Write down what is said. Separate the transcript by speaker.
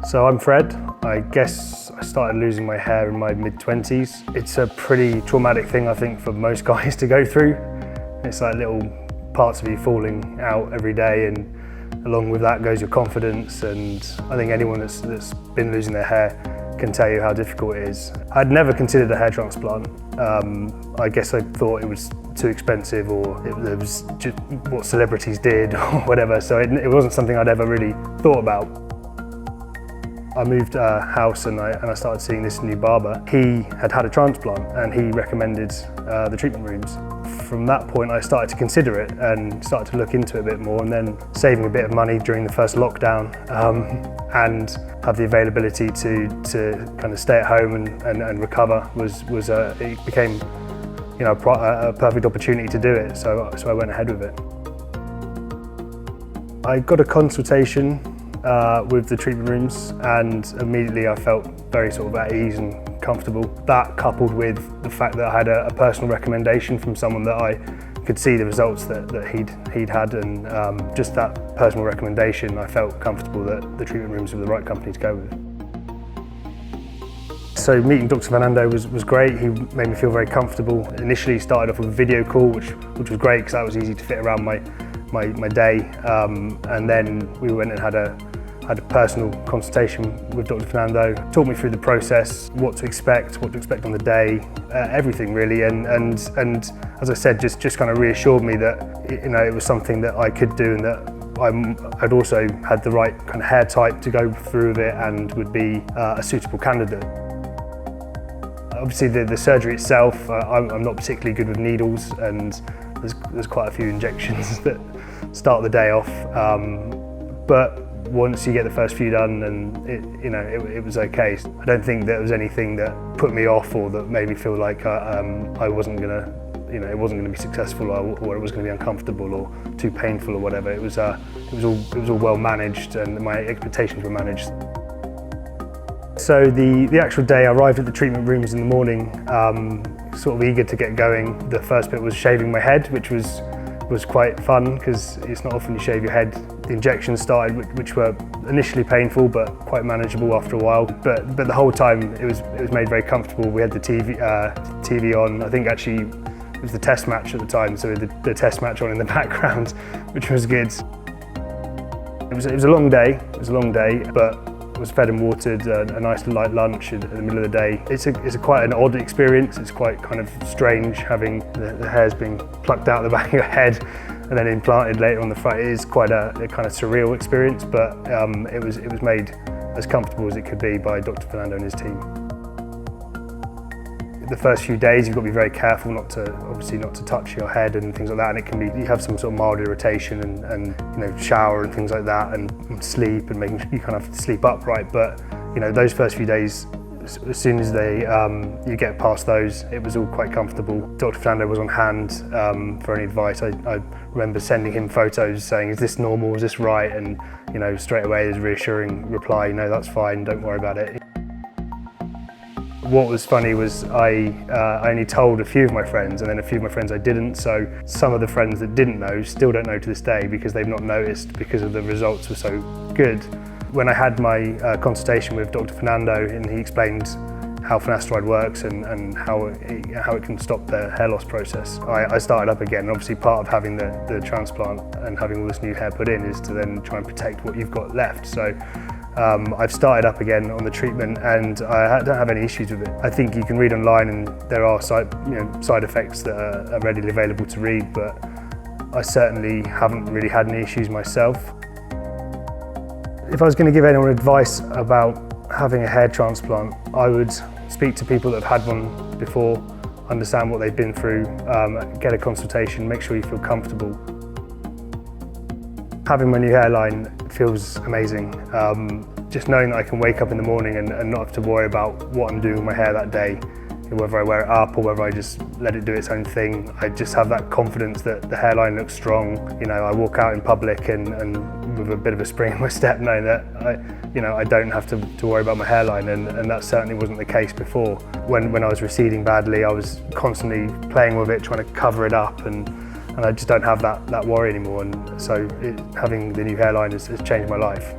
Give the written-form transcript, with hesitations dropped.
Speaker 1: So I'm Fred. I guess I started losing my hair in my mid-20s. It's a pretty traumatic thing, I think, for most guys to go through. It's like little parts of you falling out every day, and along with that goes your confidence, and I think anyone that's been losing their hair can tell you how difficult it is. I'd never considered a hair transplant. I guess I thought it was too expensive, or it was just what celebrities did or whatever, so it wasn't something I'd ever really thought about. I moved house and I started seeing this new barber. He had had a transplant and he recommended the treatment rooms. From that point I started to consider it and started to look into it a bit more, and then saving a bit of money during the first lockdown and have the availability to kind of stay at home and recover it became, you know, a perfect opportunity to do it, so I went ahead with it. I got a consultation with the treatment rooms, and immediately I felt very sort of at ease and comfortable. That, coupled with the fact that I had a personal recommendation from someone that I could see the results that he'd had, and just that personal recommendation, I felt comfortable that the treatment rooms were the right company to go with. So meeting Dr Fernando was great. He made me feel very comfortable. Initially started off with a video call, which was great because that was easy to fit around my day, and then we went and had a personal consultation with Dr Fernando. Talked me through the process, what to expect on the day, everything really, and as I said, just kind of reassured me that, you know, it was something that I could do, and that I'd also had the right kind of hair type to go through with it and would be a suitable candidate. Obviously the surgery itself, I'm not particularly good with needles, and there's quite a few injections that start the day off, but once you get the first few done, and it was okay. I don't think there was anything that put me off or that made me feel like I wasn't gonna, it wasn't going to be successful, or it was going to be uncomfortable or too painful or whatever. It was all well managed, and my expectations were managed. So the actual day, I arrived at the treatment rooms in the morning, sort of eager to get going. The first bit was shaving my head, which was quite fun because it's not often you shave your head. The injections started, which were initially painful but quite manageable after a while. But the whole time it was made very comfortable. We had the TV on. I think actually it was the test match at the time, so the test match on in the background, which was good. It was a long day. It was a long day, but I was fed and watered, a nice light lunch in the middle of the day. It's quite an odd experience. It's quite kind of strange having the hairs being plucked out the back of your head and then implanted later on the front. It is quite a kind of surreal experience, but it was made as comfortable as it could be by Dr Fernando and his team. The first few days you've got to be very careful obviously not to touch your head and things like that, and it can be, you have some sort of mild irritation and shower and things like that, and sleep, and making sure you kind of have to sleep upright. But those first few days, as soon as you get past those, it was all quite comfortable. Dr Fernando was on hand for any advice. I remember sending him photos saying, is this normal, is this right? And straight away his reassuring reply, no, that's fine, don't worry about it. What was funny was I only told a few of my friends, and then a few of my friends I didn't, so some of the friends that didn't know still don't know to this day because they've not noticed, because of the results were so good. When I had my consultation with Dr Fernando, and he explained how Finasteride works and how it can stop the hair loss process, I started up again. Obviously part of having the transplant and having all this new hair put in is to then try and protect what you've got left. So I've started up again on the treatment, and I don't have any issues with it. I think you can read online, and there are side effects that are readily available to read, but I certainly haven't really had any issues myself. If I was going to give anyone advice about having a hair transplant, I would speak to people that have had one before, understand what they've been through, get a consultation, make sure you feel comfortable. Having my new hairline feels amazing. Just knowing that I can wake up in the morning and not have to worry about what I'm doing with my hair that day, whether I wear it up or whether I just let it do its own thing. I just have that confidence that the hairline looks strong. I walk out in public and with a bit of a spring in my step, knowing that I don't have to worry about my hairline, and that certainly wasn't the case before. When I was receding badly, I was constantly playing with it, trying to cover it up, and I just don't have that worry anymore, and so having the new hairline has changed my life.